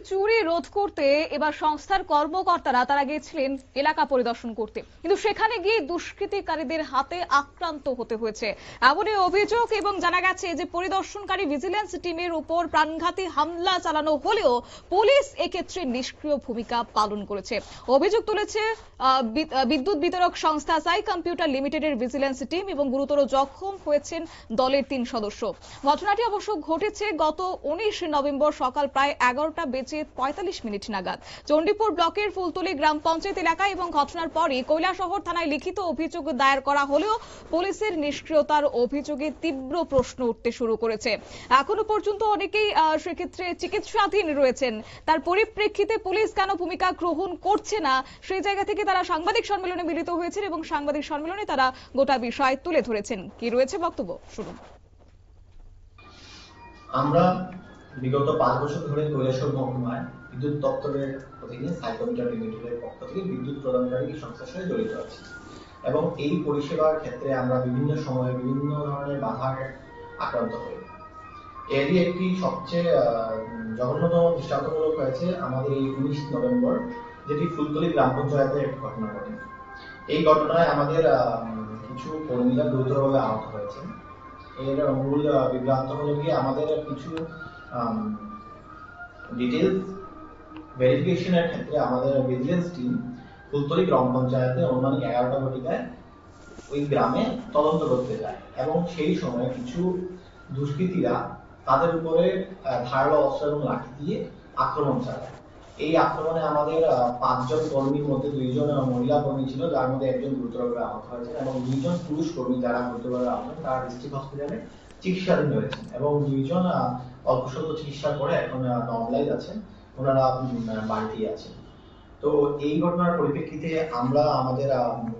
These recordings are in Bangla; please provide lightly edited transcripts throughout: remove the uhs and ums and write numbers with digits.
চুরি রোধ করতে এবার সংস্থার কর্মকর্তারা তারা গিয়েছিলেন এলাকা পরিদর্শন করতে, কিন্তু সেখানে গিয়ে দুষ্কৃতিকারীদের হাতে আক্রান্ত হতে হয়েছে এমনই অভিযোগ। এবং জানা গেছে যে পরিদর্শনকারী ভিজিলেন্স টিমের উপর প্রাণঘাতী হামলা চালানো হলেও পুলিশ এক্ষেত্রে নিষ্ক্রিয় ভূমিকা পালন করেছে। অভিযোগ তুলেছে বিদ্যুৎ বিতরক সংস্থা সাই কম্পিউটার লিমিটেডের ভিজিলেন্স টিম এবং গুরুতর জখম হয়েছেন দলের 3 সদস্য। ঘটনাটি অবশ্য ঘটেছে গত 19 নভেম্বর সকাল প্রায় 11:45 নাগাদ চণ্ডীপুর ব্লকের ফুলতলি গ্রাম পঞ্চায়েত এলাকায়। এবং ঘটনার পরই কৈলাসহর থানায় লিখিত অভিযোগ দায়ের করা হলেও পুলিশের নিষ্ক্রিয়তার অভিযোগে তীব্র প্রশ্ন উঠতে শুরু করেছে। এখনো পর্যন্ত অনেকেই সেক্ষেত্রে চিকিৎসাধীন রয়েছেন। তার পরিপ্রেক্ষিতে পুলিশ কেন ভূমিকা গ্রহণ করছে না, সেই জায়গা থেকে তারা সাংবাদিক সম্মেলনে মিলিত হয়েছেন এবং সাংবাদিক সম্মেলনে তারা গোটা বিষয় তুলে ধরেছেন। কি রয়েছে বক্তব্য শুনুন। আমরা বিগত 5 বছর ধরে কৈলাসহর মহকুমায় বিদ্যুৎ দপ্তরের অধীনে সাই কম্পিউটার লিমিটেডের পক্ষ থেকে বিদ্যুৎ প্রদানকারী সংস্থার সাথে জড়িত আছি এবং এই পরিষেবার ক্ষেত্রে আমরা বিভিন্ন সময়ে বিভিন্ন ধরনের বাধার আক্রান্ত হই। এরই একটি সবচেয়ে জঘন্যতম দৃষ্টান্তমূলক হয়েছে আমাদের এই 19 নভেম্বর, যেটি ফুলতলি গ্রাম পঞ্চায়েতের একটি ঘটনা ঘটে। এই ঘটনায় আমাদের কিছু কর্মীরা গুরুতরভাবে আহত হয়েছে। এর মূল বিভ্রান্ত হলো গিয়ে আমাদের কিছু ডিটেইলস ভেরিফিকেশনের ক্ষেত্রে আমাদের ভিজিলেন্স টিম ফুলতলি গ্রাম পঞ্চায়েতে অনুমানিক 11টা ঘটিকায় ওই গ্রামে তদন্ত করতে যায় এবং সেই সময় কিছু দুষ্কৃতীরা তাদের উপরে ধারালো অস্ত্র এবং লাঠি দিয়ে আক্রমণ চালায়। এই আক্রমণে আমাদের 5 জন কর্মীর মধ্যে 2 জন মহিলা কর্মী ছিল, যার মধ্যে একজন গুরুতরভাবে আহত হয়েছেন এবং 2 জন পুরুষ কর্মী যারা গুরুতরভাবে আহত হয়েছেন তারা ডিস্ট্রিক্ট হসপিটালে চিকিৎসাধীন রয়েছেন এবং 2 জন অল্প স্বল্প চিকিৎসা করে এখন নর্মালাইজ আছেন, ওনারা বাড়িতেই আছেন। তো এই ঘটনার পরিপ্রেক্ষিতে আমরা আমাদের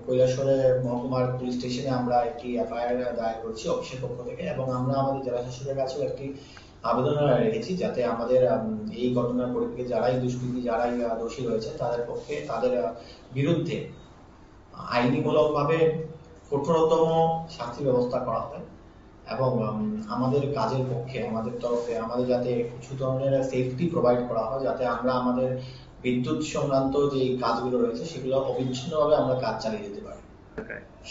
কৈলাসহর মহকুমার পুলিশ স্টেশনে আমরা একটি এফআইআর দায়ের করছি অফিসের পক্ষ থেকে এবং আমরা আমাদের জেলা শাসকের কাছেও একটি আবেদন রেখেছি যাতে আমাদের এই ঘটনার পরিপ্রেক্ষিতে যারাই দুষ্কৃতী যারাই দোষী রয়েছে তাদের পক্ষে তাদের বিরুদ্ধে আইনিমূলকভাবে কঠোরতম শাস্তি ব্যবস্থা করা হয় এবং আমাদের কাজের পক্ষে আমাদের তরফে আমাদের যাতে কিছু ধরনের সেফটি প্রোভাইড করা হয় যাতে আমরা আমাদের বিদ্যুৎ সংক্রান্ত যে কাজগুলো রয়েছে সেগুলো অবিচ্ছিন্নভাবে আমরা কাজ চালিয়ে যেতে পারি।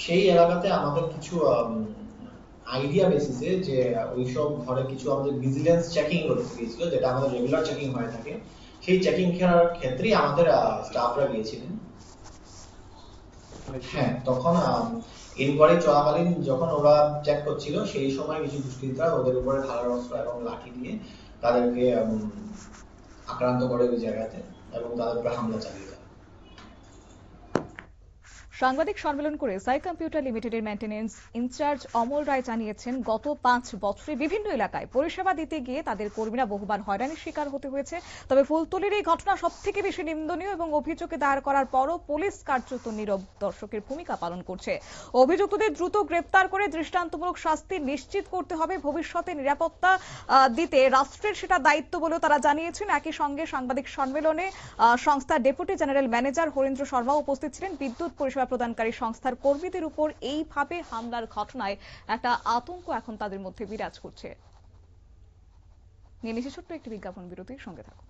সেই এলাকাতে আমাদের কিছু আইডিয়া বেসিসে যে ওইসব ঘরে কিছু আমাদের ভিজিলেন্স চেকিং করতে গিয়েছিল, যেটা আমাদের রেগুলার চেকিং হয়ে থাকে। সেই চেকিং করার ক্ষেত্রেই আমাদের স্টাফরা গিয়েছিলেন। হ্যাঁ, তখন ইনকোয়ারি চলাকালীন যখন ওরা চেক করছিল সেই সময় কিছু দুষ্কৃতীরা ওদের উপরে ধারালো অস্ত্র এবং লাঠি দিয়ে তাদেরকে আক্রান্ত করে ওই জায়গাতে এবং তাদের উপরে হামলা চালিয়ে যায়। সাংবাদিক সম্মেলন করে সাই কম্পিউটার লিমিটেডের মেইনটেনেন্স ইনচার্জ অমল রায় জানিয়েছেন, গত 5 বছরে বিভিন্ন এলাকায় পরিষেবা দিতে গিয়ে তাদের কর্মীরা বহুবার হয়রানির শিকার হতে হয়েছে। তবে ফুলতলির এই ঘটনা সবথেকে বেশি নিন্দনীয় এবং অভিযোগে দায়ের করার পরও পুলিশ কার্যত নীরব দর্শকের ভূমিকা পালন করছে। অভিযুক্তদের দ্রুত গ্রেপ্তার করে দৃষ্টান্তমূলক শাস্তি নিশ্চিত করতে হবে। ভবিষ্যতে নিরাপত্তা দিতে রাষ্ট্রের সেটা দায়িত্ব বলেও তারা জানিয়েছেন। একই সঙ্গে সাংবাদিক সম্মেলনে সংস্থার deputy general manager Harendra Sharma উপস্থিত ছিলেন। বিদ্যুৎ পরিষেবা প্রদানকারী সংস্থার কর্মীদের উপর এইভাবে হামলার ঘটনায় একটা আতঙ্ক এখন তাদের মধ্যে বিরাজ করছে। নিয়ে নিচ্ছে ছোট্ট একটি বিজ্ঞাপন বিরতির সঙ্গে থাকুন।